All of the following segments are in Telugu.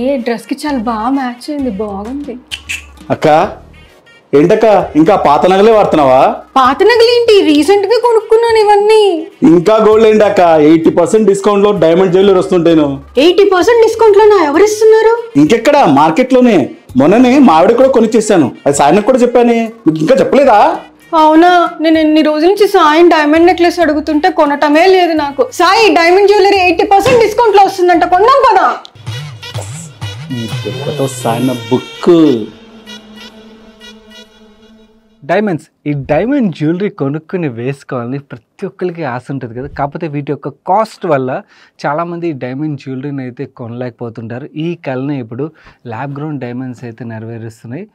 ఏ డ్రెస్కి చాలా బాగా మ్యాచ్ అయింది, బాగుంది. అక్క ఏంటక్క ఇంకా పాత నగలే వాడుతున్నావా? పాత నగలేంటి, రీసెంట్ గా కొనుక్కున్నాను ఇవన్నీ. ఇంకా గోల్డ్ ఏంటి అక్క, 80% డిస్కౌంట్ లో డైమండ్ జ్యువెలరీ వస్తుంటాను. 80% డిస్కౌంట్ లో ఎవరు ఇస్తున్నారు? ఇంకెక్కడ, మార్కెట్ లోనే. మొన్ననే మా ఆవిడ కూడా కొనిచ్చేసాను, అది సాయనకు కూడా చెప్పాను. మీకు ఇంకా చెప్పలేదా? అవునా, నేను ఎన్ని రోజుల నుంచి సాయి డైమండ్ నెక్లెస్ అడుగుతుంటే కొనటమే లేదు నాకు. సాయి డైమండ్ జ్యువెలరీ 80% డిస్కౌంట్ లో వస్తుందంట, కొందాం కదా. సాయన బుక్ డైమండ్స్, ఈ డైమండ్ జ్యువెలరీ కొనుక్కుని వేసుకోవాలని ప్రతి ఒక్కరికి ఆశ ఉంటుంది కదా. కాకపోతే వీటి యొక్క కాస్ట్ వల్ల చాలామంది డైమండ్ జ్యువెలరీని అయితే కొనలేకపోతుంటారు. ఈ కళని ఇప్పుడు ల్యాబ్ గ్రౌండ్ డైమండ్స్ అయితే నెరవేరుస్తున్నాయి.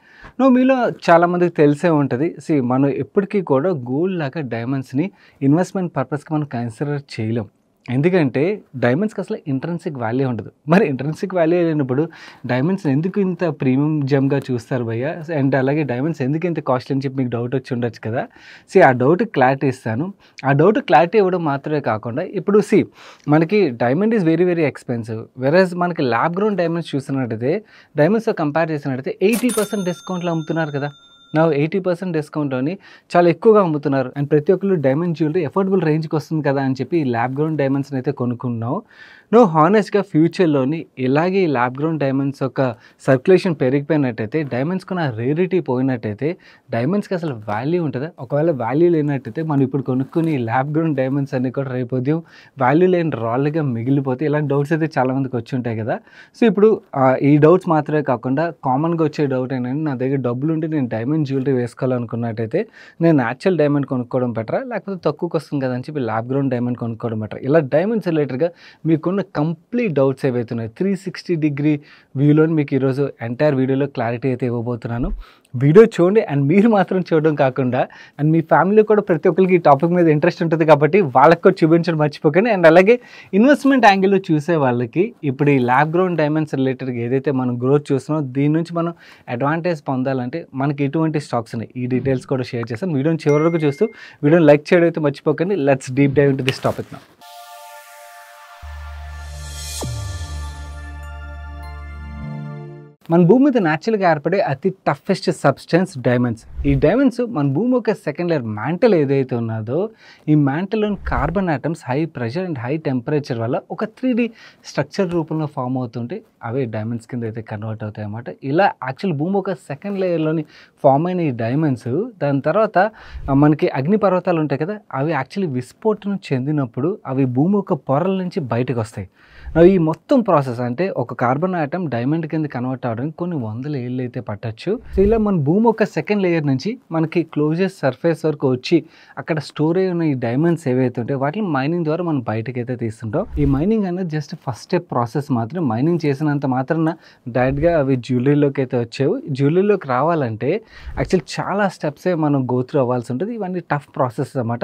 మీలో చాలామందికి తెలిసే ఉంటుంది, మనం ఎప్పటికీ కూడా గోల్డ్ లాగా డైమండ్స్ని ఇన్వెస్ట్మెంట్ పర్పస్కి మనం కన్సిడర్ చేయలేం. ఎందుకంటే డైమండ్స్కి అసలు ఇంట్రెన్సిక్ వాల్యూ ఉండదు. మరి ఇంట్రెన్సిక్ వాల్యూ లేనప్పుడు డైమండ్స్ ఎందుకు ఇంత ప్రీమియం జెమ్గా చూస్తారు భయ్య, అండ్ అలాగే డైమండ్స్ ఎందుకు ఇంత కాస్ట్లీ అని చెప్పి మీకు డౌట్ వచ్చి ఉండొచ్చు కదా. ఆ డౌట్ క్లారిటీ ఇస్తాను. ఆ డౌట్ క్లారిటీ ఇవ్వడం మాత్రమే కాకుండా ఇప్పుడు మనకి diamond is very very expensive. Versus మనకి ల్యాబ్ గ్రౌండ్ డైమండ్స్ చూసినట్టయితే, డైమండ్స్తో కంపేర్ చేసినట్టయితే 80% డిస్కౌంట్లో అమ్ముతున్నారు కదా. 80% డిస్కౌంట్లోని చాలా ఎక్కువగా అమ్ముతున్నారు. అండ్ ప్రతి ఒక్కరు డైమండ్ జ్యువెలరీ అఫోర్డబుల్ రేంజ్కి వస్తుంది కదా అని చెప్పి ఈ ల్యాబ్ గ్రౌండ్ డైమండ్స్ని అయితే కొనుక్కున్నావు. హానెస్ట్గా ఫ్యూచర్లోని ఇలాగే ఈ ల్యాబ్ గ్రౌండ్ డైమండ్స్ యొక్క సర్క్యులేషన్ పెరిగిపోయినట్టయితే, డైమండ్స్కి ఉన్న రేరిటీ పోయినట్టయితే డైమండ్స్కి అసలు వాల్యూ ఉంటుందా? ఒకవేళ వాల్యూ లేనట్టయితే మనం ఇప్పుడు కొనుక్కుని ల్యాబ్ గ్రౌండ్ డైమండ్స్ అన్ని కూడా రేపు ఉదయం వాల్యూ లేని రాళ్ళుగా మిగిలిపోతే ఇలాంటి డౌట్స్ అయితే చాలామందికి వచ్చి ఉంటాయి కదా. ఇప్పుడు ఈ డౌట్స్ మాత్రమే కాకుండా కామన్గా వచ్చే డౌట్ ఏంటంటే, నా దగ్గర డబ్బులు ఉంటే నేను డైమండ్ జ్యువెలరీ వేసుకోవాలనుకున్నట్టయితే నేను న్యాచురల్ డైమండ్ కొనుక్కోవడం బెటరా, లేకపోతే తక్కువకి వస్తుంది కదా అని చెప్పి ల్యాబ్ గ్రౌండ్ డైమండ్ కొనుక్కోవడం బెటరా? ఇలా డైమండ్స్ రిలేటెడ్గా మీకున్న కంప్లీట్ డౌట్స్ ఏవైతున్నాయి 360 డిగ్రీ వ్యూలో మీకు ఈరోజు ఎంటైర్ వీడియోలో క్లారిటీ అయితే ఇవ్వబోతున్నాను. వీడియో చూడండి, అండ్ మీరు మాత్రం చూడడం కాకుండా అండ్ మీ ఫ్యామిలీ కూడా ప్రతి ఒక్కరికి ఈ టాపిక్ మీద ఇంట్రెస్ట్ ఉంటుంది కాబట్టి వాళ్ళకి కూడా చూపించడం మర్చిపోకండి. అండ్ అలాగే ఇన్వెస్ట్మెంట్ యాంగిల్లో చూసే వాళ్ళకి ఇప్పుడు ఈ ల్యాబ్ గ్రౌండ్ డైమండ్స్ రిలేటెడ్గా ఏదైతే మనం గ్రోత్ చూస్తున్నామో దీని నుంచి మనం అడ్వాంటేజ్ పొందాలంటే మనకి ఎటువంటి స్టాక్స్ ఉన్నాయి, ఈ డీటెయిల్స్ కూడా షేర్ చేస్తాను. వీడియోని చివరి వరకు చూస్తూ వీడియోని లైక్ చేయడం అయితే మర్చిపోకండి. Let's deep dive into this topic now. మన భూమి మీద న్యాచురల్గా ఏర్పడే అతి టఫెస్ట్ సబ్స్టెన్స్ డైమండ్స్. ఈ డైమండ్స్ మన భూమి యొక్క సెకండ్ లేయర్ మ్యాంటల్ ఏదైతే ఉన్నదో, ఈ మ్యాంటల్లోని carbon atoms high pressure and high temperature వల్ల ఒక 3D స్ట్రక్చర్ రూపంలో ఫామ్ అవుతుంటే అవే డైమండ్స్ కింద అయితే కన్వర్ట్ అవుతాయి అన్నమాట. ఇలా యాక్చువల్ భూమి ఒక సెకండ్ లేయర్లోని ఫామ్ అయిన ఈ డైమండ్స్ దాని తర్వాత మనకి అగ్నిపర్వతాలు ఉంటాయి కదా, అవి యాక్చువల్లీ విస్ఫోటనం చెందినప్పుడు అవి భూమి యొక్క పొరల నుంచి బయటకు వస్తాయి. ఈ మొత్తం ప్రాసెస్ అంటే ఒక కార్బన్ ఆటమ్ డైమండ్ కింద కన్వర్ట్ అవడానికి కొన్ని వందల ఏళ్ళు అయితే పట్టచ్చు. ఇలా మన భూమి ఒక సెకండ్ లేయర్ నుంచి మనకి క్లోజెస్ట్ సర్ఫేస్ వరకు వచ్చి అక్కడ స్టోర్ అయి ఉన్న ఈ డైమండ్స్ ఏవైతే ఉంటాయో వాటిని మైనింగ్ ద్వారా మనం బయటకు అయితే తీస్తుంటాం. ఈ మైనింగ్ అనేది జస్ట్ ఫస్ట్ స్టెప్ ప్రాసెస్ మాత్రం. మైనింగ్ చేసినంత మాత్రాన డైరెక్ట్గా అవి జ్యువెలరీలోకి అయితే వచ్చేవి. జ్యువెలరీలోకి రావాలంటే యాక్చువల్ చాలా స్టెప్సే మనం గో త్రూ అవ్వాల్సి ఉంటుంది. ఇవన్నీ టఫ్ ప్రాసెస్ అన్నమాట.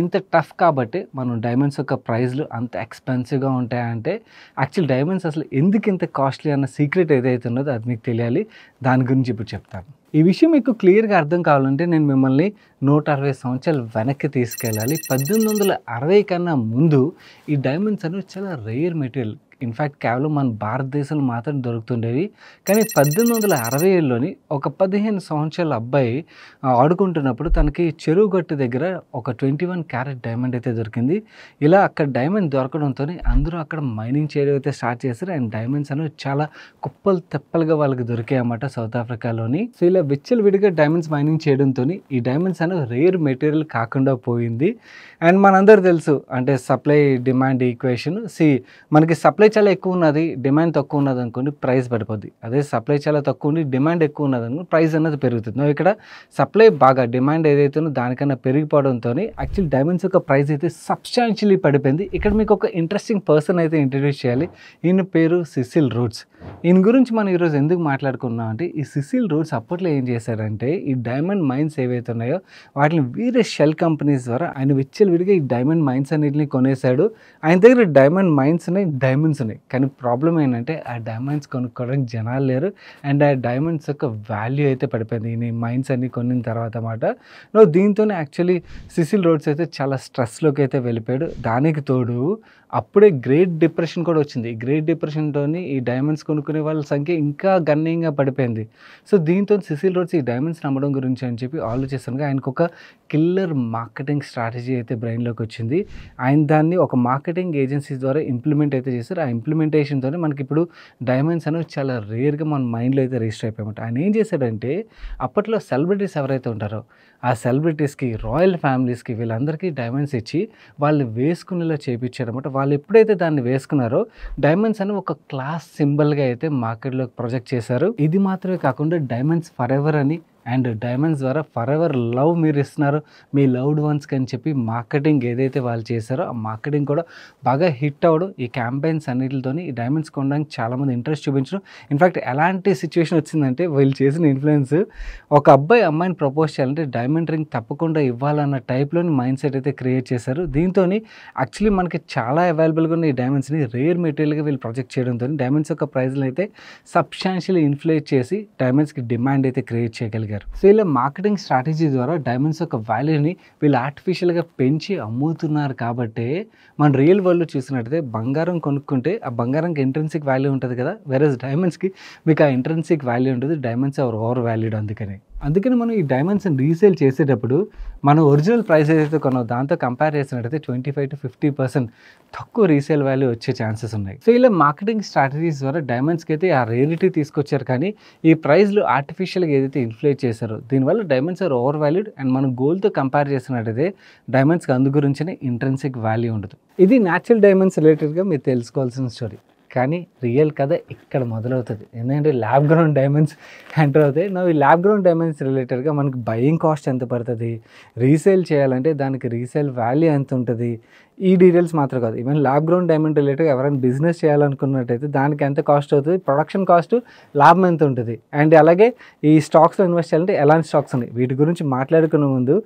ఇంత టఫ్ కాబట్టి మనం డైమండ్స్ యొక్క ప్రైస్లు అంత ఎక్స్పెన్సివ్గా ఉంటాయంటే యాక్చువల్ డైమండ్స్ అసలు ఎందుకు ఇంత కాస్ట్లీ అన్న సీక్రెట్ ఏదైతే ఉన్నదో అది మీకు తెలియాలి. దాని గురించి ఇప్పుడు చెప్తాను. ఈ విషయం మీకు క్లియర్గా అర్థం కావాలంటే నేను మిమ్మల్ని 160 సంవత్సరాలు వెనక్కి తీసుకెళ్ళాలి. 1860 కన్నా ముందు ఈ డైమండ్స్ అనేవి చాలా రేర్ మెటీరియల్. ఇన్ఫ్యాక్ట్ కేవలం మన భారతదేశంలో మాత్రం దొరుకుతుండేవి. కానీ 1860లోని ఒక 15 సంవత్సరాల అబ్బాయి ఆడుకుంటున్నప్పుడు తనకి చెరువు గట్టు దగ్గర ఒక 21 క్యారెట్ డైమండ్ అయితే దొరికింది. ఇలా అక్కడ డైమండ్ దొరకడంతో అందరూ అక్కడ మైనింగ్ చేయడం అయితే స్టార్ట్ చేశారు. అండ్ డైమండ్స్ అనేవి చాలా కుప్పలు తెప్పలుగా వాళ్ళకి దొరికాయి అన్నమాట సౌత్ ఆఫ్రికాలోని. ఇలా విచ్చలవిడిగా డైమండ్స్ మైనింగ్ చేయడంతో ఈ డైమండ్స్ అనేవి రేర్ మెటీరియల్ కాకుండా పోయింది. అండ్ మనందరూ తెలుసు అంటే సప్లై డిమాండ్ ఈక్వేషన్. మనకి సప్లై చాలా ఎక్కువ ఉన్నది, డిమాండ్ తక్కువ ఉన్నది అనుకోండి, ప్రైస్ పడిపోద్ది. అదే సప్లై చాలా తక్కువ ఉంది, డిమాండ్ ఎక్కువ ఉన్నది అనుకోండి, ప్రైస్ అనేది పెరుగుతుంది. ఇక్కడ సప్లై బాగా డిమాండ్ ఏదైతే ఉందో దానికన్నా పెరిగిపోవడంతో యాక్చువల్ డైమండ్స్ యొక్క ప్రైస్ అయితే సబ్స్టాన్షియలీ పడిపోయింది. ఇక్కడ మీకు ఒక ఇంట్రెస్టింగ్ పర్సన్ అయితే ఇంట్రడ్యూస్ చేయాలి. ఈయన పేరు సిసిల్ రూడ్స్. ఈయన గురించి మనం ఈరోజు ఎందుకు మాట్లాడుకున్నాం అంటే, ఈ సిసిల్ రూడ్స్ అప్పట్లో ఏం చేశారంటే ఈ డైమండ్ మైన్స్ ఏవైతే ఉన్నాయో వాటిని వేరే షెల్ కంపెనీస్ ద్వారా ఆయన విచ్చలవిడిగా ఈ డైమండ్ మైన్స్ అన్నింటినీ కొనేశాడు. ఆయన దగ్గర డైమండ్ మైన్స్ని డైమండ్ డైమండ్స్ ఉన్నాయి, కానీ ప్రాబ్లం ఏంటంటే ఆ డైమండ్స్ కొనుక్కోవడానికి జనాలు లేరు. అండ్ ఆ డైమండ్స్ యొక్క వాల్యూ అయితే పడిపోయింది ఈ మైన్స్ అన్ని కొనిన తర్వాత అన్నమాట. దీంతోనే యాక్చువల్లీ సిసిల్ రోడ్స్ అయితే చాలా స్ట్రెస్లోకి అయితే వెళ్ళిపోయాడు. దానికి తోడు అప్పుడే గ్రేట్ డిప్రెషన్ కూడా వచ్చింది. ఈ గ్రేట్ డిప్రెషన్తోని ఈ డైమండ్స్ కొనుక్కునే వాళ్ళ సంఖ్య ఇంకా గణనీయంగా పడిపోయింది. సో దీంతో సిసిల్ రోడ్స్ ఈ డైమండ్స్ నమ్మడం గురించి అని చెప్పి ఆలోచిస్తాను. ఆయనకు ఒక కిల్లర్ మార్కెటింగ్ స్ట్రాటజీ అయితే బ్రెయిన్లోకి వచ్చింది. ఆయన దాన్ని ఒక మార్కెటింగ్ ఏజెన్సీస్ ద్వారా ఇంప్లిమెంట్ అయితే చేశారు. ఆ ఇంప్లిమెంటేషన్తోనే మనకి ఇప్పుడు డైమండ్స్ అనేవి చాలా రేర్గా మన మైండ్లో అయితే రిజిస్టర్ అయిపోయాయి. ఆయన ఏం చేశాడంటే అప్పట్లో సెలబ్రిటీస్ ఎవరైతే ఉంటారో ఆ సెలబ్రిటీస్కి, రాయల్ ఫ్యామిలీస్కి, వీళ్ళందరికీ డైమండ్స్ ఇచ్చి వాళ్ళు వేసుకునేలా చేయించారన్నమాట. వాళ్ళు ఎప్పుడైతే దాన్ని వేసుకున్నారో డైమండ్స్ అని ఒక క్లాస్ సింబల్గా అయితే మార్కెట్లోకి ప్రొజెక్ట్ చేశారు. ఇది మాత్రమే కాకుండా డైమండ్స్ ఫర్ ఎవర్ అని అండ్ డైమండ్స్ ద్వారా ఫర్ ఎవర్ లవ్ మీరు ఇస్తున్నారు మీ లవ్డ్ వన్స్కి అని చెప్పి మార్కెటింగ్ ఏదైతే వాళ్ళు చేశారో ఆ మార్కెటింగ్ కూడా బాగా హిట్ అవ్వడం. ఈ క్యాంపెయిన్స్ అన్నిటితోని ఈ డైమండ్స్ కొనడానికి చాలామంది ఇంట్రెస్ట్ చూపించడం. ఇన్ఫ్యాక్ట్ ఎలాంటి సిచ్యువేషన్ వచ్చిందంటే వీళ్ళు చేసిన ఇన్ఫ్లుయెన్స్ ఒక అబ్బాయి అమ్మాయిని ప్రపోజ్ చేయాలంటే డైమండ్ రింగ్ తప్పకుండా ఇవ్వాలన్న టైప్లోని మైండ్ సెట్ అయితే క్రియేట్ చేశారు. దీంతో యాక్చువల్లీ మనకి చాలా అవైలబుల్గా ఉన్న ఈ డైమండ్స్ని రేర్ మెటీరియల్గా వీళ్ళు ప్రొజెక్ట్ చేయడంతో డైమండ్స్ యొక్క ప్రైస్లు అయితే సబ్స్టాన్షియల్లీ ఇన్ఫ్లేట్ చేసి డైమండ్స్కి డిమాండ్ అయితే క్రియేట్ చేయగలిగారు. సో ఇలా మార్కెటింగ్ స్ట్రాటజీ ద్వారా డైమండ్స్ యొక్క వాల్యూని వీళ్ళు ఆర్టిఫిషియల్గా పెంచి అమ్ముతున్నారు. కాబట్టి మన రియల్ వరల్డ్లో చూసినట్టయితే బంగారం కొనుక్కుంటే ఆ బంగారంకి ఇంట్రెన్సిక్ వాల్యూ ఉంటుంది కదా, వేరేస్ డైమండ్స్కి మీకు ఆ ఇంట్రెన్సిక్ వాల్యూ ఉంటుంది. Diamonds are overvalued. అందుకని మనం ఈ డైమండ్స్ని రీసేల్ చేసేటప్పుడు మనం ఒరిజినల్ ప్రైస్ ఏదైతే కొన్నాం దాంతో కంపేర్ చేసినట్టయితే 25 to 50% తక్కువ రీసేల్ వాల్యూ వచ్చే ఛాన్సెస్ ఉన్నాయి. సో ఇలా మార్కెటింగ్ స్ట్రాటజీస్ ద్వారా డైమండ్స్కి అయితే ఆ రేరిటీ తీసుకొచ్చారు. కానీ ఈ ప్రైస్లు ఆర్టిఫిషియల్గా ఏదైతే ఇన్ఫ్లేట్ చేశారో దీనివల్ల diamonds are overvalued. And మనం గోల్డ్తో కంపేర్ చేసినట్టయితే డైమండ్స్కి అందు గురించిన ఇంట్రెన్సిక్ వాల్యూ ఉండదు. ఇది న్యాచురల్ డైమండ్స్ రిలేటెడ్గా మీరు తెలుసుకోవాల్సిన స్టోరీ. కానీ రియల్ కథ ఇక్కడ మొదలవుతుంది. ఎందుకంటే ల్యాబ్ గ్రౌండ్ డైమండ్స్ ఎంటర్ అవుతాయి. ఈ ల్యాబ్ గ్రౌండ్ డైమండ్స్ రిలేటెడ్గా మనకి బయింగ్ కాస్ట్ ఎంత పడుతుంది, రీసేల్ చేయాలంటే దానికి రీసేల్ వాల్యూ ఎంత ఉంటుంది, ఈ డీటెయిల్స్ మాత్రం కాదు. ఈవెన్ ల్యాబ్ గ్రౌండ్ డైమండ్ రిలేటెడ్గా ఎవరైనా బిజినెస్ చేయాలనుకున్నట్టయితే దానికి ఎంత కాస్ట్ అవుతుంది, ప్రొడక్షన్ కాస్ట్, లాభం ఎంత ఉంటుంది, అండ్ అలాగే ఈ స్టాక్స్లో ఇన్వెస్ట్ చేయాలంటే ఎలాంటి స్టాక్స్ ఉన్నాయి, వీటి గురించి మాట్లాడుకునే ముందు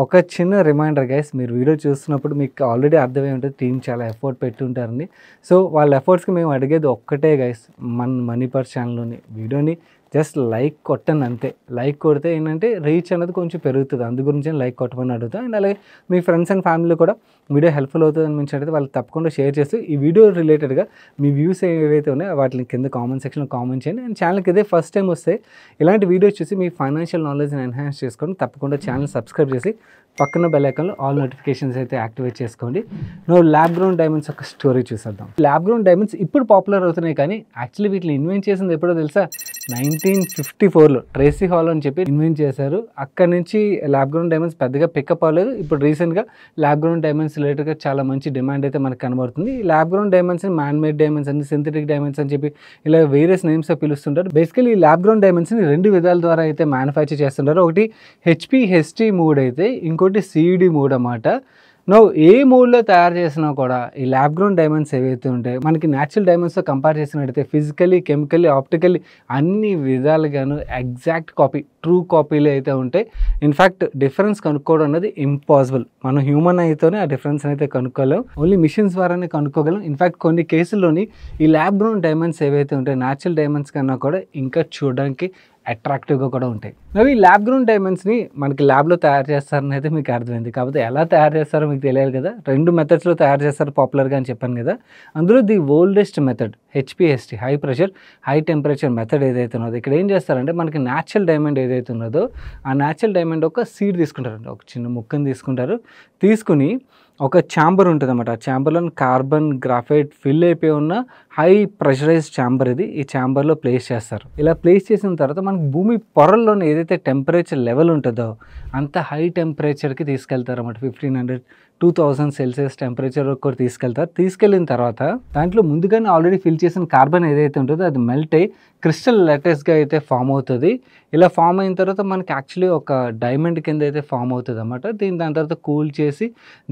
ఒక చిన్న రిమైండర్ గైస్. మీరు వీడియో చూస్తున్నప్పుడు మీకు ఆల్రెడీ అర్థమై ఉంటుంది టీం చాలా ఎఫర్ట్ పెట్టి ఉంటారని. సో వాళ్ళ ఎఫర్ట్స్కి మేము అడిగేది ఒక్కటే గైస్, మన మనీ పర్ ఛానల్లోని వీడియోని జస్ట్ లైక్ కొట్టండి అంతే. లైక్ కొడితే ఏంటంటే రీచ్ అనేది కొంచెం పెరుగుతుంది, అందు గురించి లైక్ కొట్టమని అడుగుతాం. అండ్ అలాగే మీ ఫ్రెండ్స్ అండ్ ఫ్యామిలీ కూడా వీడియో హెల్ప్ఫుల్ అవుతుంది అనిపించినట్టయితే వాళ్ళు తప్పకుండా షేర్ చేస్తూ ఈ వీడియో రిలేటెడ్గా మీ వ్యూస్ ఏవైతే ఉన్నాయో వాటిని కింద కామెంట్ సెక్షన్లో కామెంట్ చేయండి. అండ్ ఛానల్కి ఇదే ఫస్ట్ టైం వస్తే ఇలాంటి వీడియోస్ చూసి మీ ఫైనాన్షియల్ నాలెడ్జ్ని ఎన్హాన్స్ చేసుకొని తప్పకుండా ఛానల్ సబ్స్క్రైబ్ చేసి పక్కన బెల్ ఐకాన్లో ఆల్ నోటిఫికేషన్స్ అయితే యాక్టివేట్ చేసుకోండి. ల్యాబ్ గ్రౌండ్ డైమండ్స్ ఒక స్టోరీ చూసేద్దాం. ల్యాబ్ గ్రౌండ్ డైమండ్స్ ఇప్పుడు పాపులర్ అవుతున్నాయి, కానీ యాక్చువల్లీ వీటిని ఇన్వెంట్ చేసింది ఎప్పుడో తెలుసా? 1954లో ట్రేసీ హాల్ అని చెప్పి ఇన్వెంట్ చేశారు. అక్కడ నుంచి ల్యాబ్ గ్రౌండ్ డైమండ్స్ పెద్దగా పికప్ అవ్వలేదు. ఇప్పుడు రీసెంట్గా ల్యాబ్ గ్రౌండ్ డైమండ్స్ రిలేటెడ్గా చాలా మంచి డిమాండ్ అయితే మనకు కనబడుతుంది. ఈ ల్యాబ్ గ్రౌండ్ డైమండ్స్ని మ్యాన్ మేడ్ డైమండ్స్ అని, సింథటిక్ డైమండ్స్ అని చెప్పి ఇలా వేరియస్ నేమ్స్తో పిలుస్తుంటారు. బేసికలీ ఈ ల్యాబ్ గ్రౌండ్ డైమండ్స్ని 2 విధాల ద్వారా అయితే మ్యానుఫ్యాక్చర్ చేస్తుంటారు. ఒకటి HPHT మోడ్ అయితే, ఇంకోటి CED మోడ్ అన్నమాట. ఏ మోడ్లో తయారు చేసినా కూడా ఈ ల్యాబ్ గ్రౌండ్ డైమండ్స్ ఏవైతే ఉంటాయో మనకి న్యాచురల్ డైమండ్స్తో కంపేర్ చేసినట్టయితే ఫిజికలీ, కెమికల్లీ, ఆప్టికల్లీ అన్ని విధాలుగాను ఎగ్జాక్ట్ కాపీ, ట్రూ కాపీలు అయితే ఉంటాయి. ఇన్ఫ్యాక్ట్ డిఫరెన్స్ కనుక్కోవడం అనేది ఇంపాసిబుల్. మనం హ్యూమన్ అయితేనే ఆ డిఫరెన్స్ అయితే కనుక్కోలేం, ఓన్లీ మిషన్స్ ద్వారానే కనుక్కోగలం. ఇన్ఫ్యాక్ట్ కొన్ని కేసుల్లోని ఈ ల్యాబ్ గ్రౌండ్ డైమండ్స్ ఏవైతే ఉంటాయో న్యాచురల్ డైమండ్స్ కన్నా కూడా ఇంకా చూడడానికి అట్రాక్టివ్గా కూడా ఉంటాయి. ఈ ల్యాబ్ గ్రౌండ్ డైమండ్స్ని మనకి ల్యాబ్లో తయారు చేస్తారని అయితే మీకు అర్థమైంది. కాకపోతే ఎలా తయారు చేస్తారో మీకు తెలియాలి కదా. 2 మెథడ్స్లో తయారు చేస్తారు పాపులర్గా అని చెప్పాను కదా. అందులో the oldest method HPHT, high pressure high temperature method ఏదైతే ఉన్నదో, ఇక్కడ ఏం చేస్తారంటే మనకి న్యాచురల్ డైమండ్ ఏదైతే ఉన్నదో ఆ న్యాచురల్ డైమండ్ ఒక సీడ్ తీసుకుంటారండి, ఒక చిన్న ముక్కను తీసుకుంటారు. తీసుకుని ఒక ఛాంబర్ ఉంటుంది అన్నమాట. ఆ ఛాంబర్లో కార్బన్ గ్రాఫైట్ ఫిల్ అయిపోయి ఉన్న హై ప్రెషరైజ్డ్ ఛాంబర్ ఇది. ఈ ఛాంబర్లో ప్లేస్ చేస్తారు. ఇలా ప్లేస్ చేసిన తర్వాత మనకి భూమి పొరల్లోనే ఏదైతే టెంపరేచర్ లెవెల్ ఉంటుందో అంత హై టెంపరేచర్కి తీసుకెళ్తారు అన్నమాట. 1500 2000 సెల్సియస్ టెంపరేచర్ కూడా తీసుకెళ్తారు. తీసుకెళ్ళిన తర్వాత దాంట్లో ముందుగానే ఆల్రెడీ ఫిల్ చేసిన కార్బన్ ఏదైతే ఉంటుందో అది మెల్ట్ అయ్యి క్రిస్టల్ లెటెస్గా అయితే ఫామ్ అవుతుంది. ఇలా ఫామ్ అయిన తర్వాత మనకి యాక్చువల్లీ ఒక డైమండ్ కింద అయితే ఫామ్ అవుతుంది అన్నమాట. దాని తర్వాత కూల్ చేసి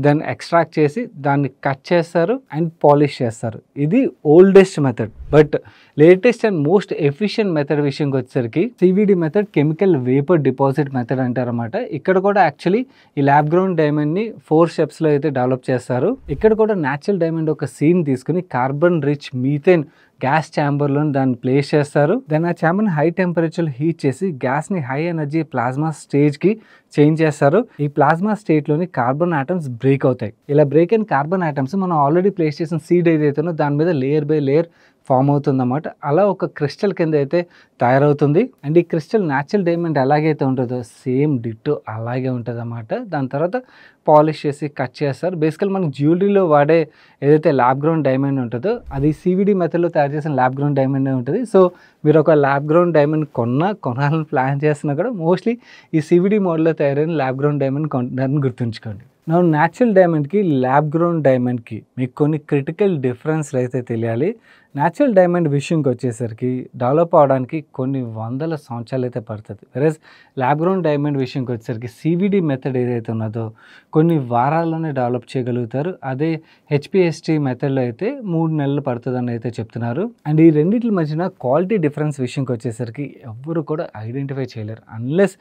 దాన్ని ఎక్స్ట్రాక్ట్ చేసి దాన్ని కట్ చేస్తారు అండ్ పాలిష్ చేస్తారు. ఇది oldest method. But latest and most efficient method విషయంకి వచ్చేసరికి CVD method, chemical vapour deposit method అంటారన్నమాట. ఇక్కడ కూడా యాక్చువల్లీ ఈ ల్యాబ్ గ్రౌండ్ డైమండ్ని 4 స్టెప్స్లో అయితే డెవలప్ చేస్తారు. ఇక్కడ కూడా న్యాచురల్ డైమండ్ ఒక సీన్ తీసుకుని కార్బన్ రిచ్ మీథేన్ గ్యాస్ ఛాంబర్లో దాన్ని ప్లేస్ చేస్తారు. దాన్ని ఆ ఛాంబర్ని హై టెంపరేచర్ హీట్ చేసి గ్యాస్ని హై ఎనర్జీ ప్లాస్మా స్టేజ్కి చేంజ్ చేస్తారు. ఈ ప్లాస్మా స్టేట్లోని కార్బన్ ఆటమ్స్ బ్రేక్ అవుతాయి. ఇలా బ్రేక్ అయిన కార్బన్ ఆటమ్స్ మనం ఆల్రెడీ ప్లేస్ చేసిన సీడ్ ఏదైతుందో దాని మీద లేయర్ బై లేయర్ ఫామ్ అవుతుందన్నమాట. అలా ఒక క్రిస్టల్ కింద అయితే తయారవుతుంది. అండ్ ఈ క్రిస్టల్ న్యాచురల్ డైమండ్ ఎలాగైతే ఉంటుందో సేమ్ డిట్టో అలాగే ఉంటుంది అన్నమాట. దాని తర్వాత పాలిష్ చేసి కట్ చేస్తారు. బేసికల్ మనకి జ్యువెలరీలో వాడే ఏదైతే ల్యాబ్ గ్రౌండ్ డైమండ్ ఉంటుందో అది సివిడి మెథడ్లో తయారు చేసిన ల్యాబ్ గ్రౌండ్ డైమండ్ ఉంటుంది. సో మీరు ఒక ల్యాబ్ గ్రౌండ్ డైమండ్ కొనాలని ప్లాన్ చేస్తున్నా కూడా మోస్ట్లీ ఈ సివిడి మోడల్లో తయారైన ల్యాబ్ గ్రౌండ్ డైమండ్ కొనడానికి గుర్తుంచుకోండి. నా న్యాచురల్ డైమండ్కి ల్యాబ్ గ్రౌండ్ డైమండ్కి మీకు కొన్ని క్రిటికల్ డిఫరెన్స్లు అయితే తెలియాలి. న్యాచురల్ డైమండ్ విషయంకి వచ్చేసరికి డెవలప్ అవడానికి కొన్ని వందల సంవత్సరాలు అయితే పడుతుంది. వెరస్ ల్యాబ్ గ్రౌండ్ డైమండ్ విషయంకి వచ్చేసరికి సివిడి మెథడ్ ఏదైతే ఉన్నదో కొన్ని వారాల్లోనే డెవలప్ చేయగలుగుతారు. అదే హెచ్పిఎస్టి మెథడ్లో అయితే 3 నెలలు పడుతుందని అయితే చెప్తున్నారు. అండ్ ఈ రెండింటి మధ్యన క్వాలిటీ డిఫరెన్స్ విషయంకి వచ్చేసరికి ఎవ్వరు కూడా ఐడెంటిఫై చేయలేరు అన్లెస్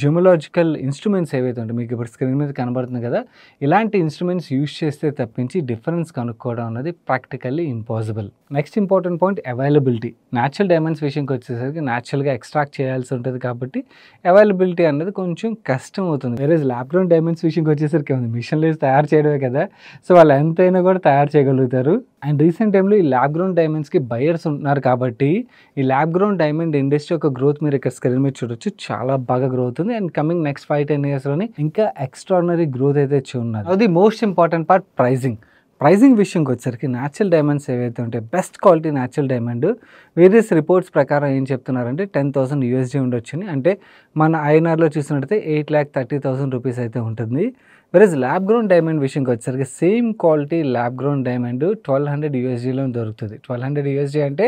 జియోలాజికల్ ఇన్స్ట్రుమెంట్స్ ఏవైతే ఉంటాయి, మీకు ఇప్పుడు స్క్రీన్ మీద కనబడుతుంది కదా, ఇలాంటి ఇన్స్ట్రుమెంట్స్ యూజ్ చేస్తే తప్పించి డిఫరెన్స్ కనుక్కోవడం అనేది practically impossible. Next important point availability. Natural diamonds విషయంకి వచ్చేసరికి న్యాచురల్గా ఎక్స్ట్రాక్ట్ చేయాల్సి ఉంటుంది కాబట్టి అవైలబిలిటీ అనేది కొంచెం కష్టం అవుతుంది. వేరే ల్యాబ్ గ్రౌండ్ డైమండ్స్ విషయంకి వచ్చేసరికి ఉంది మిషన్లు వేసి తయారు చేయడమే కదా, సో వాళ్ళు ఎంతైనా కూడా తయారు చేయగలుగుతారు. అండ్ రీసెంట్ టైంలో ఈ ల్యాబ్ గ్రౌండ్ డైమండ్స్కి బయర్స్ ఉంటున్నారు కాబట్టి ఈ ల్యాబ్ గ్రౌండ్ డైమండ్ ఇండస్ట్రీ యొక్క గ్రోత్ మీరు ఇక్కడ స్క్రీన్ మీద చూడొచ్చు, చాలా బాగా గ్రోత్ ఉంది. అండ్ కమింగ్ నెక్స్ట్ 5-10 ఇయర్స్లోని ఇంకా ఎక్స్ట్రాడినరీ గ్రోత్ అయితే చూస్తున్నారు. అది మోస్ట్ ఇంపార్టెంట్ పార్ట్ ప్రైజింగ్ విషయంకి వచ్చేసరికి న్యాచురల్ డైమండ్స్ ఏవైతే ఉంటాయి best quality natural diamond various reports ప్రకారం ఏం చెప్తున్నారంటే $10,000 ఉండొచ్చని. అంటే మన ఐఎన్ఆర్లో చూసినట్టయితే 8,30,000 రూపీస్ అయితే ఉంటుంది. వెరస్ ల్యాబ్ గ్రౌండ్ డైమండ్ విషయంకి వచ్చేసరికి same quality lab ground diamond $1,200 దొరుకుతుంది. $1,200 అంటే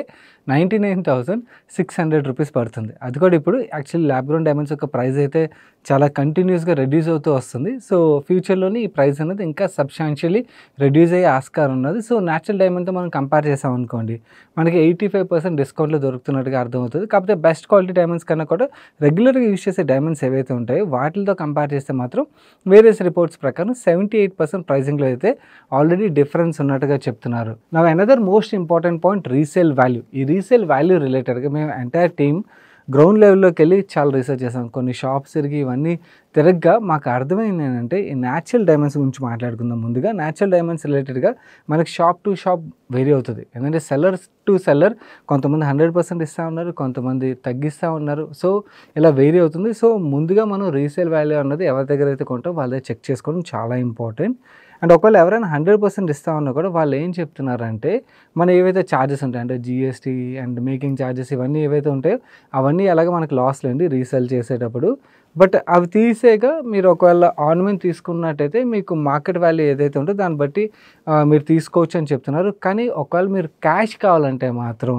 99,600 రూపీస్ పడుతుంది. అది కూడా ఇప్పుడు యాక్చువల్లీ ల్యాబ్ గ్రౌండ్ డైమండ్స్ యొక్క ప్రైస్ అయితే చాలా కంటిన్యూస్గా రెడ్యూస్ అవుతూ వస్తుంది. సో ఫ్యూచర్లోని ఈ ప్రైస్ అనేది ఇంకా సబ్స్టాన్షియలీ రెడ్యూస్ అయ్యే ఆస్కారం ఉన్నది. సో న్యాచురల్ డైమండ్తో మనం కంపేర్ చేసాం అనుకోండి మనకి 85% డిస్కౌంట్లో దొరుకుతున్నట్టుగా అర్థమవుతుంది. కాకపోతే బెస్ట్ క్వాలిటీ డైమండ్స్ కన్నా కూడా రెగ్యులర్గా యూజ్ చేసే డైమండ్స్ ఏవైతే ఉంటాయో వాటితో కంపేర్ చేస్తే మాత్రం వేరియస్ రిపోర్ట్స్ ప్రకారం 78% ప్రైసింగ్లో అయితే ఆల్రెడీ డిఫరెన్స్ ఉన్నట్టుగా చెప్తున్నారు. నా another most important point resale value. ఈ రీసేల్ వాల్యూ రిలేటెడ్గా మేము ఎంటైర్ టీమ్ గ్రౌండ్ లెవెల్లోకి వెళ్ళి చాలా రీసెర్చ్ చేసాం. కొన్ని షాప్స్ తిరిగి ఇవన్నీ తిరగ్గా మాకు అర్థమైంది ఏంటంటే ఈ న్యాచురల్ డైమండ్స్ గురించి మాట్లాడుకుందాం. ముందుగా న్యాచురల్ డైమండ్స్ రిలేటెడ్గా మనకి షాప్ టు షాప్ వేరీ అవుతుంది. ఎందుకంటే సెల్లర్ టు సెల్లర్ కొంతమంది 100% ఇస్తూ ఉన్నారు, కొంతమంది తగ్గిస్తూ ఉన్నారు. సో ఇలా వేరీ అవుతుంది. సో ముందుగా మనం రీసేల్ వాల్యూ అన్నది ఎవరి దగ్గర అయితే కొంటామో వాళ్ళ దగ్గర చెక్ చేసుకోవడం చాలా ఇంపార్టెంట్. అండ్ ఒకవేళ ఎవరైనా 100% ఇస్తా ఉన్నా కూడా వాళ్ళు ఏం చెప్తున్నారంటే మన ఏవైతే ఛార్జెస్ ఉంటాయి అంటే జిఎస్టీ అండ్ మేకింగ్ ఛార్జెస్ ఇవన్నీ ఏవైతే ఉంటాయో అవన్నీ అలాగే మనకు లాస్ లేండి రీసేల్ చేసేటప్పుడు. బట్ అవి తీసేగా మీరు ఒకవేళ ఆర్నమెంట్ తీసుకున్నట్టయితే మీకు మార్కెట్ వాల్యూ ఏదైతే ఉంటుందో దాన్ని బట్టి మీరు తీసుకోవచ్చు అని చెప్తున్నారు. కానీ ఒకవేళ మీరు క్యాష్ కావాలంటే మాత్రం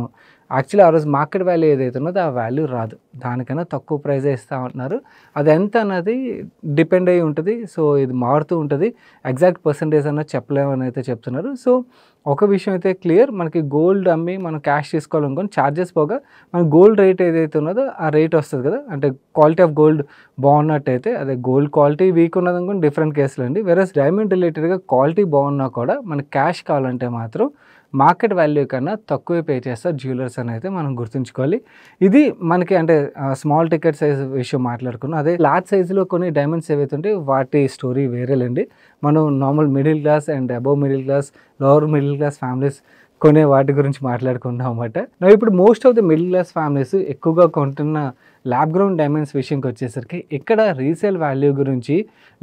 యాక్చువల్లీ ఆ రోజు మార్కెట్ వాల్యూ ఏదైతే ఉన్నదో ఆ వాల్యూ రాదు, దానికన్నా తక్కువ ప్రైజే ఇస్తూ ఉంటున్నారు. అది ఎంత అన్నది డిపెండ్ అయ్యి ఉంటుంది. సో ఇది మారుతూ ఉంటుంది, ఎగ్జాక్ట్ పర్సంటేజ్ అన్నది చెప్పలేమని అయితే చెప్తున్నారు. సో ఒక విషయం అయితే క్లియర్, మనకి గోల్డ్ అమ్మి మనం క్యాష్ తీసుకోవాలనుకోని ఛార్జెస్ పోగా మన గోల్డ్ రేట్ ఏదైతే ఉన్నదో ఆ రేట్ వస్తుంది కదా, అంటే క్వాలిటీ ఆఫ్ గోల్డ్ బాగున్నట్టయితే అదే గోల్డ్ క్వాలిటీ వీక్ ఉన్నది అనుకోని డిఫరెంట్ కేసులు అండి. వెరస్ డైమండ్ రిలేటెడ్గా క్వాలిటీ బాగున్నా కూడా మనకి క్యాష్ కావాలంటే మాత్రం మార్కెట్ వాల్యూ కన్నా తక్కువే పే చేస్తారు జ్యువెలర్స్ అని అయితే మనం గుర్తుంచుకోవాలి. ఇది మనకి అంటే స్మాల్ టికెట్ సైజ్ విషయం మాట్లాడుకున్నాం. అదే లార్జ్ సైజులో కొన్ని డైమండ్స్ ఏవైతే ఉంటే వాటి స్టోరీ వేరేలేండి. మనం normal middle class and above middle class, lower middle class families కొనే వాటి గురించి మాట్లాడుకుంటాం అన్నమాట. ఇప్పుడు most of the middle class families ఎక్కువగా కొంటున్న ల్యాబ్ గ్రౌండ్ డైమండ్స్ విషయంకి వచ్చేసరికి ఇక్కడ రీసేల్ వాల్యూ గురించి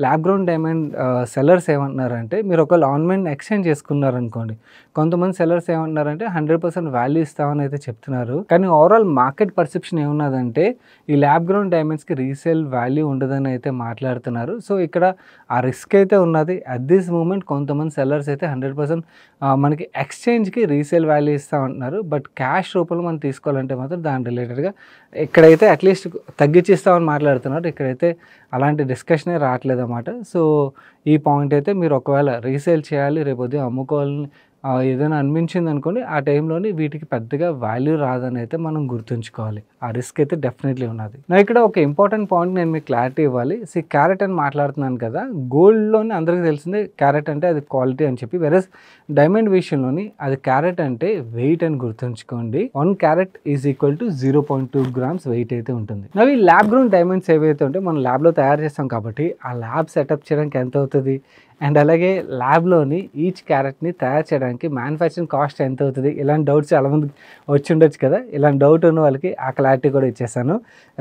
ల్యాబ్ గ్రౌండ్ డైమండ్ సెల్లర్స్ ఏమంటున్నారంటే మీరు ఒకవేళ ఆన్లైన్ ఎక్స్చేంజ్ చేసుకున్నారనుకోండి, కొంతమంది సెల్లర్స్ ఏమంటున్నారంటే 100% వాల్యూ ఇస్తామని అయితే చెప్తున్నారు. కానీ ఓవరాల్ మార్కెట్ పర్సెప్షన్ ఏమున్నదంటే ఈ ల్యాబ్ గ్రౌండ్ డైమండ్స్కి రీసేల్ వాల్యూ ఉండదని అయితే మాట్లాడుతున్నారు. సో ఇక్కడ ఆ రిస్క్ అయితే ఉన్నది. అట్ దిస్ మూమెంట్ కొంతమంది సెల్లర్స్ అయితే 100% మనకి ఎక్స్చేంజ్కి రీసేల్ వాల్యూ ఇస్తూ ఉంటున్నారు. బట్ క్యాష్ రూపంలో మనం తీసుకోవాలంటే మాత్రం దాని రిలేటెడ్గా ఇక్కడైతే అట్లీస్ట్ తగ్గించిస్తామని మాట్లాడుతున్నారు. ఇక్కడైతే అలాంటి డిస్కషనే రావట్లేదు అన్నమాట. సో ఈ పాయింట్ అయితే మీరు ఒకవేళ రీసేల్ చేయాలి, రేపు ఉదయం అమ్ముకోవాలని ఏదైనా అనిపించింది అనుకోండి ఆ టైంలోని వీటికి పెద్దగా వాల్యూ రాదని అయితే మనం గుర్తుంచుకోవాలి. ఆ రిస్క్ అయితే డెఫినెట్లీ ఉన్నది. నా ఇక్కడ ఒక ఇంపార్టెంట్ పాయింట్ నేను మీకు క్లారిటీ ఇవ్వాలి. క్యారెట్ అని మాట్లాడుతున్నాను కదా, గోల్డ్లోని అందరికీ తెలిసిందే క్యారెట్ అంటే అది క్వాలిటీ అని చెప్పి, వెరస్ డైమండ్ విషయంలోని అది క్యారెట్ అంటే వెయిట్ అని గుర్తుంచుకోండి. 1 carat is equal to 0.2 grams weight అయితే ఉంటుంది. అవి ల్యాబ్ గ్రౌండ్ డైమండ్స్ ఏవైతే ఉంటే మనం ల్యాబ్లో తయారు చేస్తాం కాబట్టి ఆ ల్యాబ్ సెటప్ చేయడానికి ఎంత అవుతుంది, అండ్ అలాగే ల్యాబ్లోని ఈచ్ క్యారెట్ని తయారు చేయడానికి మ్యానుఫ్యాక్చరింగ్ కాస్ట్ ఎంత అవుతుంది, ఇలాంటి డౌట్స్ చాలామంది వచ్చి ఉండొచ్చు కదా. ఇలాంటి డౌట్ ఉన్న వాళ్ళకి ఆ క్లారిటీ కూడా ఇచ్చేసాను.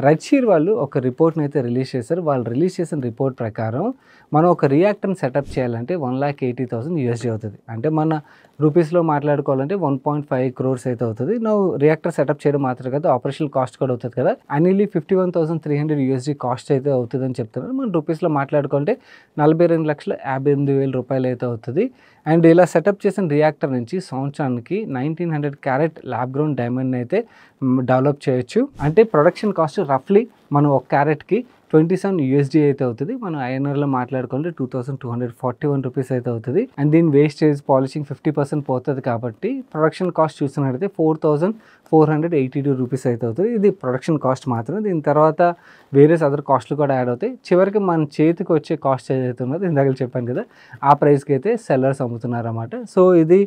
రెడ్షీర్ వాళ్ళు ఒక రిపోర్ట్ని అయితే రిలీజ్ చేశారు. వాళ్ళు రిలీజ్ చేసిన రిపోర్ట్ ప్రకారం మనం ఒక రియాక్టర్ని సెటప్ చేయాలంటే 1,80,000 USD అవుతుంది. అంటే మన రూపీస్లో మాట్లాడుకోవాలంటే 1.5 crores అయితే అవుతుంది. నువ్వు రియాక్టర్ సెటప్ చేయడం మాత్రం కదా, ఆపరేషనల్ కాస్ట్ కూడా అవుతుంది కదా. అన్నిలీ 51,300 USD కాస్ట్ అయితే అవుతుంది అని చెప్తున్నారు. మన రూపీస్లో మాట్లాడుకుంటే 42,58,000 రూపాయలు అయితే అవుతుంది. అండ్ ఇలా సెటప్ చేసిన రియాక్టర్ నుంచి సంవత్సరానికి 1900 క్యారెట్ ల్యాబ్ గ్రౌండ్ డైమండ్ అయితే డెవలప్ చేయొచ్చు. అంటే ప్రొడక్షన్ కాస్ట్ రఫ్లీ మనం ఒక క్యారెట్కి 27 USD అయితే అవుతుంది. మనం INRలో మాట్లాడుకుంటే 2,241 రూపీస్ అయితే అవుతుంది. అండ్ దీని వేస్టేజ్ పాలిషింగ్ 50% పోతుంది కాబట్టి ప్రొడక్షన్ కాస్ట్ చూసినట్టయితే 4,482 రూపీస్ అయితే అవుతుంది. ఇది ప్రొడక్షన్ కాస్ట్ మాత్రమే. దీని తర్వాత వేరియస్ అదర్ కాస్ట్లు కూడా యాడ్ అవుతాయి. చివరికి మన చేతికి వచ్చే కాస్ట్ ఏదైతే ఉన్నదో ఇందాక చెప్పాను కదా, ఆ ప్రైస్కి అయితే సెల్లర్స్ అమ్ముతున్నారు అన్నమాట. సో ఇది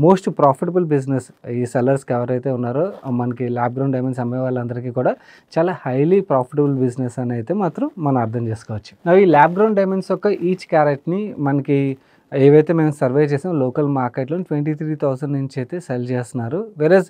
మోస్ట్ ప్రాఫిటబుల్ బిజినెస్. ఈ సెల్లర్స్కి ఎవరైతే ఉన్నారో మనకి ల్యాబ్ గ్రౌండ్ డైమండ్స్ అమ్మే వాళ్ళందరికీ కూడా చాలా హైలీ ప్రాఫిటబుల్ బిజినెస్ అని అయితే మాత్రం మనం అర్థం చేసుకోవచ్చు. ఈ ల్యాబ్ గ్రౌండ్ డైమండ్స్ యొక్క ఈచ్ క్యారెట్ని మనకి ఏవైతే మేము సర్వే చేసాం లోకల్ మార్కెట్లో 23,000 నుంచి అయితే సెల్ చేస్తున్నారు. వెరస్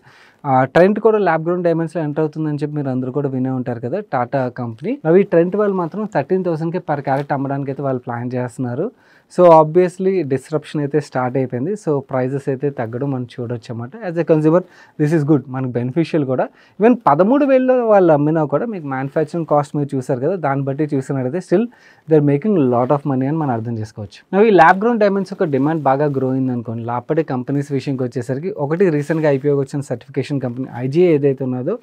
ట్రెంట్ కూడా ల్యాబ్ గ్రౌండ్ డైమండ్స్లో ఎంటర్ అవుతుందని చెప్పి మీరు అందరూ కూడా వినే ఉంటారు కదా, టాటా కంపెనీ. అవి ట్రెంట్ వాళ్ళు మాత్రం 13,000కి పర్ క్యారెట్ అమ్మడానికి అయితే వాళ్ళు ప్లాన్ చేస్తున్నారు. సో ఆబ్వియస్లీ డిస్రప్షన్ అయితే స్టార్ట్ అయిపోయింది. సో ప్రైజెస్ అయితే తగ్గడం మనం చూడొచ్చు అన్నమాట. As a consumer this is good, మనకు బెనిఫిషియల్ కూడా. ఈవెన్ 13,000 వాళ్ళు అమ్మినా కూడా మీకు మ్యానుఫ్యాక్చరింగ్ కాస్ట్ మీరు చూసారు కదా, దాన్ని బట్టి చూసినట్టయితే still they are making lot of money అని మనం అర్థం చేసుకోవచ్చు. ఈ ల్యాబ్ గ్రౌండ్ డైమండ్స్ యొక్క డిమాండ్ బాగా గ్రో అయింది అనుకోండి. లాపటి కంపెనీస్ విషయంకి వచ్చేసరికి ఒకటి రీసెంట్గా ఐపీఓకి వచ్చిన సర్టిఫికేషన్ కంపెనీ IGA ఏదైతే ఉన్నదో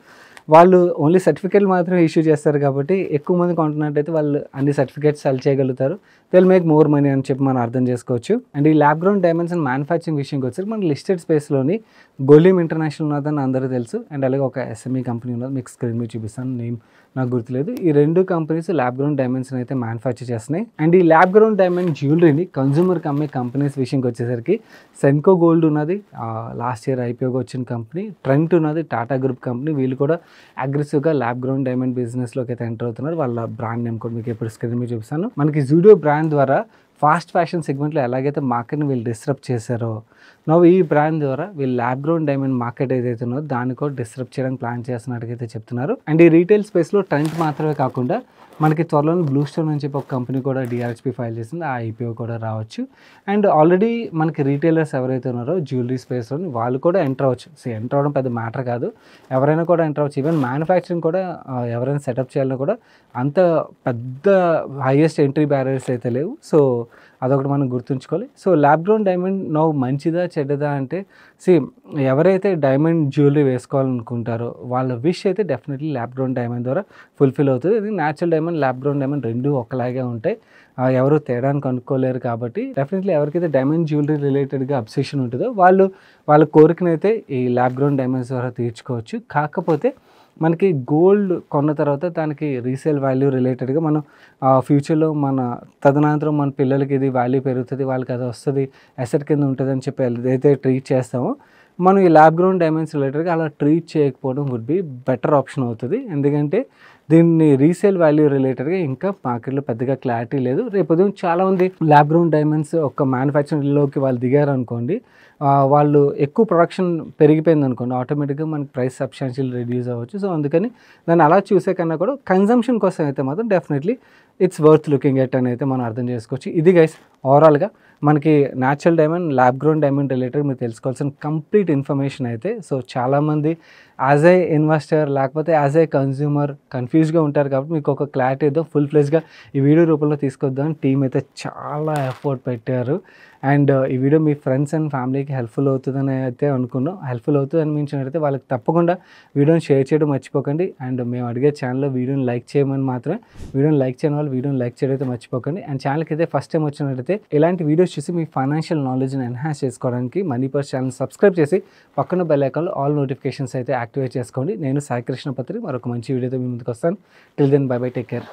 వాళ్ళు ఓన్లీ సర్టిఫికేట్లు మాత్రమే ఇష్యూ చేస్తారు కాబట్టి ఎక్కువ మంది కొంటున్నట్టయితే వాళ్ళు అన్ని సర్టిఫికేట్స్ సెల్ చేయగలుగుతారు. విల్ మేక్ మోర్ మనీ అని చెప్పి మనం అర్థం చేసుకోవచ్చు. అండ్ ఈ lab grown diamonds and manufacturing విషయంకి వచ్చేసరికి మనకి లిస్టెడ్ స్పేస్లోని గోలియం ఇంటర్నేషనల్ ఉన్నదని అందరూ తెలుసు. అండ్ అలాగే ఒక SME కంపెనీ ఉన్నది, మీకు స్క్రీన్ మీద చూపిస్తాను, నేమ్ నాకు గుర్తులేదు. ఈ 2 కంపెనీస్ ల్యాబ్ గ్రౌండ్ డైమండ్స్ని అయితే మ్యానుఫ్యాక్చర్ చేస్తున్నాయి. అండ్ ఈ ల్యాబ్ గ్రౌండ్ డైమండ్ జ్యువెలరీని కన్జ్యూమర్కి అమ్మే కంపెనీస్ విషయంకి వచ్చేసరికి సెన్కో గోల్డ్ ఉన్నది, లాస్ట్ ఇయర్ IPOకి వచ్చిన కంపెనీ. ట్రెంట్ ఉన్నది, టాటా గ్రూప్ కంపెనీ. వీళ్ళు కూడా అగ్రెసివ్గా ల్యాబ్ గ్రౌండ్ డైమండ్ బిజినెస్లోకి అయితే ఎంటర్ అవుతున్నారు. వాళ్ళ బ్రాండ్ నేమ్ కూడా మీకు ఎప్పుడు స్క్రీన్ మీద చూపిస్తాను. మనకి జూడియో బ్రాండ్ ద్వారా ఫాస్ట్ ఫ్యాషన్ సెగ్మెంట్లో ఎలాగైతే మార్కెట్ని వీళ్ళు డిస్టర్బ్ చేశారో, ఈ బ్రాండ్ ద్వారా వీళ్ళు ల్యాబ్ గ్రౌండ్ డైమండ్ మార్కెట్ ఏదైతే ఉన్నదో దాన్ని కూడా డిస్టర్బ్ చేయడానికి ప్లాన్ చేస్తున్నట్టుగా చెప్తున్నారు. అండ్ ఈ రీటైల్ స్పేస్లో ట్రెంట్ మాత్రమే కాకుండా మనకి త్వరలోనే బ్లూ స్టోన్ అని చెప్పి ఒక కంపెనీ కూడా DRHP ఫైల్ చేసింది, ఆ IPO కూడా రావచ్చు. అండ్ ఆల్రెడీ మనకి రీటైలర్స్ ఎవరైతే ఉన్నారో జ్యువెలరీ స్పేస్లో వాళ్ళు కూడా ఎంటర్ అవ్వచ్చు. ఎంటర్ అవ్వడం పెద్ద మ్యాటర్ కాదు, ఎవరైనా కూడా ఎంటర్ అవ్వచ్చు. ఈవెన్ మ్యానుఫ్యాక్చరింగ్ కూడా ఎవరైనా సెటప్ చేయాలన్నా కూడా అంత పెద్ద హైయెస్ట్ ఎంట్రీ బ్యారియర్స్ అయితే లేవు. సో అదొకటి మనం గుర్తుంచుకోవాలి. సో ల్యాబ్ గ్రౌండ్ డైమండ్ మంచిదా చెడ్డదా అంటే ఎవరైతే డైమండ్ జ్యువెలరీ వేసుకోవాలనుకుంటారో వాళ్ళ విష్ అయితే డెఫినెట్లీ ల్యాబ్ గ్రౌండ్ డైమండ్ ద్వారా ఫుల్ఫిల్ అవుతుంది. ఇది natural diamond, lab ground diamond రెండు ఒకలాగే ఉంటాయి, ఎవరు తేడాన్ని కనుక్కోలేరు. కాబట్టి డెఫినెట్లీ ఎవరికైతే డైమండ్ జ్యువెలరీ రిలేటెడ్గా అబ్సెషన్ ఉంటుందో వాళ్ళ కోరికనైతే ఈ ల్యాబ్ గ్రౌండ్ డైమండ్స్ ద్వారా తీర్చుకోవచ్చు. కాకపోతే మనకి గోల్డ్ కొన్న తర్వాత దానికి రీసేల్ వాల్యూ రిలేటెడ్గా మనం ఫ్యూచర్లో మన తదనంతరం మన పిల్లలకి ఇది వాల్యూ పెరుగుతుంది, వాళ్ళకి అది వస్తుంది, అసెట్ కింద ఉంటుంది అని చెప్పి ఏదైతే ట్రీట్ చేస్తామో మనం ఈ ల్యాబ్ గ్రౌండ్ డైమండ్స్ రిలేటెడ్గా అలా ట్రీట్ చేయకపోవడం వుడ్ బి బెటర్ ఆప్షన్ అవుతుంది. ఎందుకంటే దీన్ని రీసేల్ వాల్యూ రిలేటెడ్గా ఇంకా మార్కెట్లో పెద్దగా క్లారిటీ లేదు. రేపు ఉదయం చాలామంది ల్యాబ్ గ్రౌండ్ డైమండ్స్ ఒక మ్యానుఫ్యాక్చరింగ్లోకి వాళ్ళు దిగారు అనుకోండి, వాళ్ళు ఎక్కువ ప్రొడక్షన్ పెరిగిపోయింది అనుకోండి, ఆటోమేటిక్గా మనకి ప్రైస్ సబ్స్టాన్షియల్ రిడ్యూస్ అవ్వచ్చు. సో అందుకని దాన్ని అలా చూసే కన్నా కూడా కన్జంప్షన్ కోసం అయితే మాత్రం definitely it's worth looking at అని అయితే మనం అర్థం చేసుకోవచ్చు. ఇది గైస్ ఓవరాల్గా మనకి natural diamond, lab ground diamond related మీరు తెలుసుకోవాల్సిన కంప్లీట్ ఇన్ఫర్మేషన్ అయితే. సో చాలామంది యాజ్ ఏ ఇన్వెస్టర్ లేకపోతే యాజ్ ఏ కన్జ్యూమర్ కన్ఫ్యూజ్గా ఉంటారు కాబట్టి మీకు ఒక క్లారిటీ ఏదో ఫుల్ ఫ్లెజ్గా ఈ వీడియో రూపంలో తీసుకొద్దాం టీం అయితే చాలా ఎఫర్ట్ పెట్టారు. అండ్ ఈ వీడియో మీ ఫ్రెండ్స్ అండ్ ఫ్యామిలీకి హెల్ప్ఫుల్ అవుతుందని అయితే అనుకున్నాం. హెల్ప్ఫుల్ అవుతుంది అనిపించినట్టయితే వాళ్ళకి తప్పకుండా వీడియోని షేర్ చేయడం మర్చిపోకండి. అండ్ మేము అడిగే ఛానల్లో వీడియోని లైక్ చేయమని మాత్రమే, వీడియోని లైక్ చేయడం వల్ల వాళ్ళు వీడియోని లైక్ చేయడం అయితే మర్చిపోకండి. అండ్ ఛానల్కి అయితే ఫస్ట్ టైం వచ్చినట్లయితే ఇలాంటి వీడియోస్ చూసి మీ ఫైనాన్షియల్ నాలెడ్జ్ని ఎన్హాన్స్ చేసుకోవడానికి మనీ పర్స్ ఛానల్ సబ్స్క్రైబ్ చేసి పక్కన బెల్ ఐకాన్లో ఆల్ నోటిఫికేషన్స్ అయితే యాక్టివేట్ చేసుకోండి. నేను సాయి కృష్ణ పత్రి మరొక మంచి వీడియోతో మీ ముందుకు వస్తాను. Till then bye bye, take care.